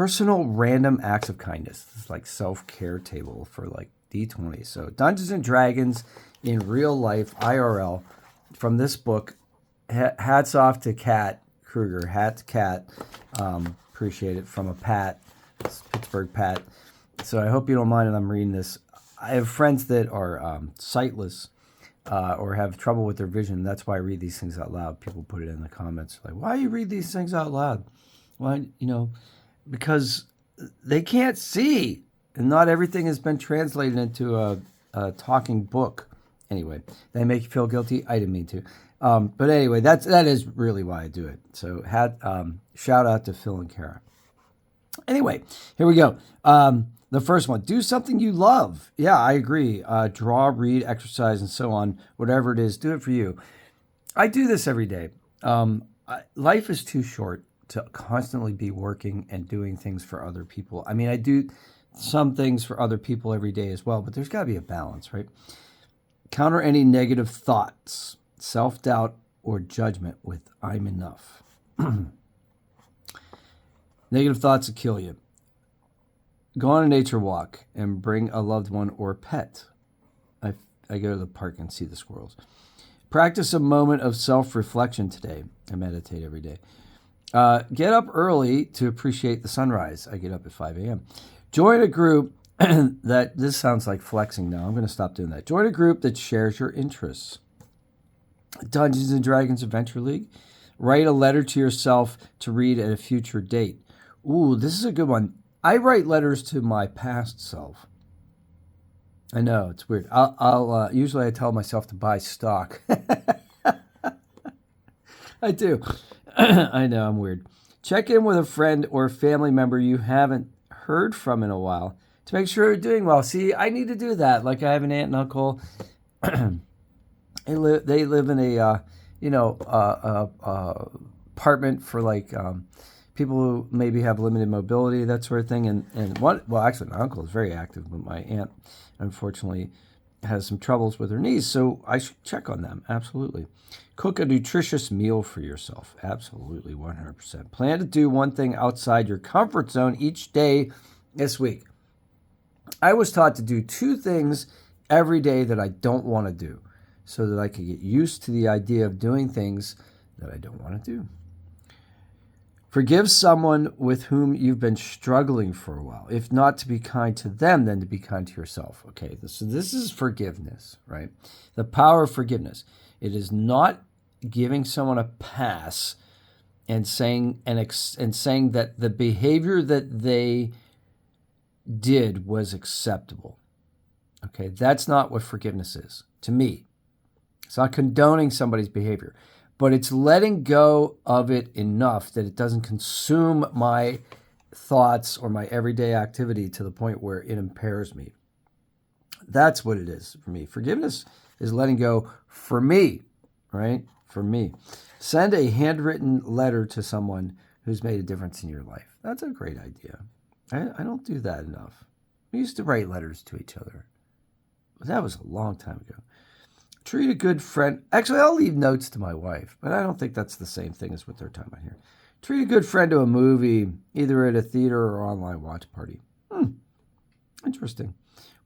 personal random acts of kindness. This is like self-care table for like D20. So Dungeons and Dragons in real life, IRL, from this book. Hats off to Kat Kruger. Hat to Kat. Appreciate it from a Pat, Pittsburgh Pat. So I hope you don't mind that I'm reading this. I have friends that are sightless or have trouble with their vision. That's why I read these things out loud. People put it in the comments like, why do you read these things out loud? Why, because they can't see. And not everything has been translated into a talking book. Anyway, they make you feel guilty. I didn't mean to. But anyway, that is really why I do it. So shout out to Phil and Kara. Anyway, here we go. The first one, do something you love. Yeah, I agree. Draw, read, exercise, and so on. Whatever it is, do it for you. I do this every day. Life is too short to constantly be working and doing things for other people. I mean, I do some things for other people every day as well, but there's got to be a balance, right? Counter any negative thoughts, self-doubt, or judgment with I'm enough. Negative thoughts will kill you. Go on a nature walk and bring a loved one or pet. I go to the park and see the squirrels. Practice a moment of self-reflection today. I meditate every day. Get up early to appreciate the sunrise. I get up at 5 a.m. Join a group this sounds like flexing now. I'm going to stop doing that. Join a group that shares your interests. Dungeons and Dragons Adventure League. Write a letter to yourself to read at a future date. Ooh, this is a good one. I write letters to my past self. I know, it's weird. Usually I tell myself to buy stock. I do. I know, I'm weird. Check in with a friend or family member you haven't heard from in a while to make sure they're doing well. See, I need to do that. Like I have an aunt and uncle. They live in a apartment for like people who maybe have limited mobility, that sort of thing. Actually, my uncle is very active, but my aunt, unfortunately, has some troubles with her knees, so I should check on them, absolutely. Cook a nutritious meal for yourself, absolutely, 100%. Plan to do one thing outside your comfort zone each day this week. I was taught to do 2 things every day that I don't want to do, so that I could get used to the idea of doing things that I don't want to do. Forgive someone with whom you've been struggling for a while. If not to be kind to them, then to be kind to yourself. Okay, so this is forgiveness, right? The power of forgiveness. It is not giving someone a pass and saying that the behavior that they did was acceptable. Okay, that's not what forgiveness is to me. It's not condoning somebody's behavior, but it's letting go of it enough that it doesn't consume my thoughts or my everyday activity to the point where it impairs me. That's what it is for me. Forgiveness is letting go for me, right? For me. Send a handwritten letter to someone who's made a difference in your life. That's a great idea. I don't do that enough. We used to write letters to each other. But that was a long time ago. Treat a good friend. Actually, I'll leave notes to my wife, but I don't think that's the same thing as what they're talking about here. Treat a good friend to a movie, either at a theater or online watch party. Interesting.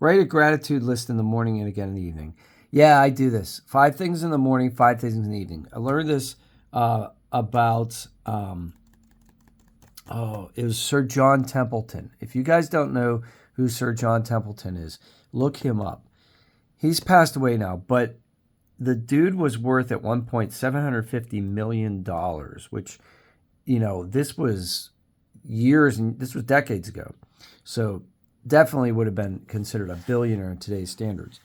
Write a gratitude list in the morning and again in the evening. Yeah, I do this. 5 things in the morning, 5 things in the evening. I learned this about, it was Sir John Templeton. If you guys don't know who Sir John Templeton is, look him up. He's passed away now, but the dude was worth at one point $750 million, which, this was years and this was decades ago. So definitely would have been considered a billionaire in today's standards.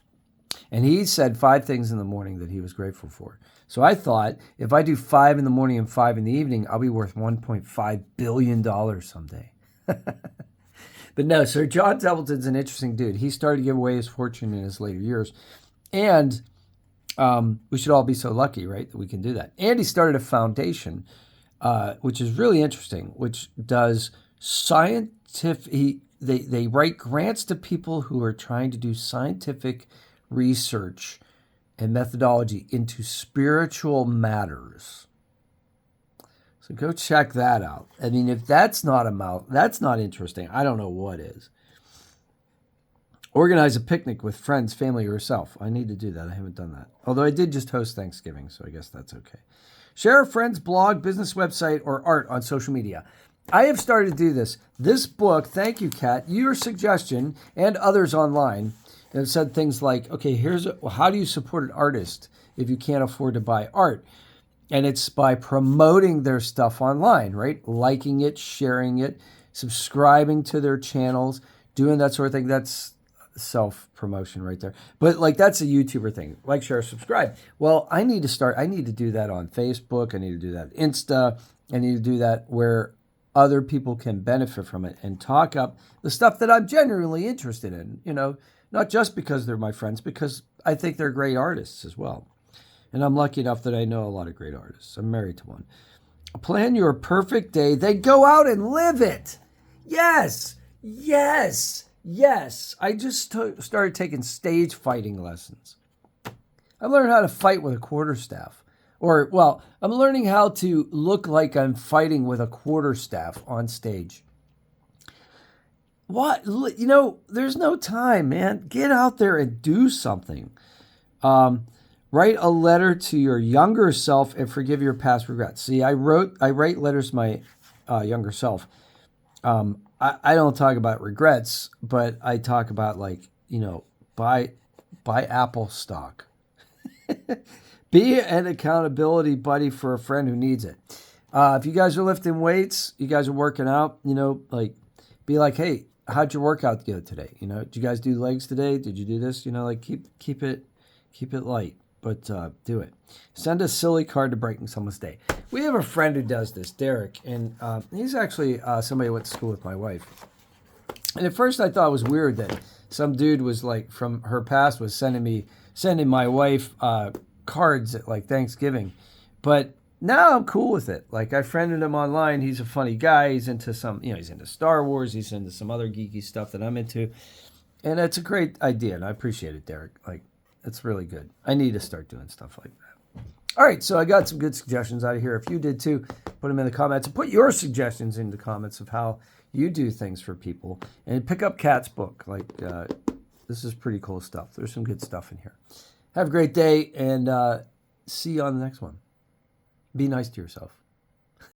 And he said 5 things in the morning that he was grateful for. So I thought if I do 5 in the morning and 5 in the evening, I'll be worth $1.5 billion someday. But no, Sir John Templeton's an interesting dude. He started to give away his fortune in his later years. And we should all be so lucky, right, that we can do that. And he started a foundation, which is really interesting, which does scientific... They write grants to people who are trying to do scientific research and methodology into spiritual matters. So go check that out. I mean, if that's not that's not interesting. I don't know what is. Organize a picnic with friends, family, or yourself. I need to do that. I haven't done that. Although I did just host Thanksgiving, so I guess that's okay. Share a friend's blog, business website, or art on social media. I have started to do this. This book, thank you, Kat, your suggestion, and others online have said things like, okay, how do you support an artist if you can't afford to buy art? And it's by promoting their stuff online, right? Liking it, sharing it, subscribing to their channels, doing that sort of thing. That's self-promotion right there. But like that's a YouTuber thing. Like, share, subscribe. Well, I need to do that on Facebook. I need to do that on Insta. I need to do that where other people can benefit from it and talk up the stuff that I'm genuinely interested in, not just because they're my friends, because I think they're great artists as well. And I'm lucky enough that I know a lot of great artists. I'm married to one. Plan your perfect day. Then go out and live it. Yes. I just started taking stage fighting lessons. I learned how to fight with a quarterstaff. I'm learning how to look like I'm fighting with a quarterstaff on stage. What? There's no time, man. Get out there and do something. Write a letter to your younger self and forgive your past regrets. See, I write letters to my younger self. I don't talk about regrets, but I talk about buy Apple stock. Be an accountability buddy for a friend who needs it. If you guys are lifting weights, you guys are working out, be like, hey, how'd your workout go today? Did you guys do legs today? Did you do this? Keep it light, but do it. Send a silly card to brighten someone's day. We have a friend who does this, Derek, and he's actually somebody who went to school with my wife. And at first I thought it was weird that some dude was from her past was sending my wife cards at Thanksgiving. But now I'm cool with it. I friended him online. He's a funny guy. He's into he's into Star Wars. He's into some other geeky stuff that I'm into. And it's a great idea, and I appreciate it, Derek. It's really good. I need to start doing stuff like that. All right, so I got some good suggestions out of here. If you did too, put them in the comments. And put your suggestions in the comments of how you do things for people. And pick up Kat's book. This is pretty cool stuff. There's some good stuff in here. Have a great day, and see you on the next one. Be nice to yourself.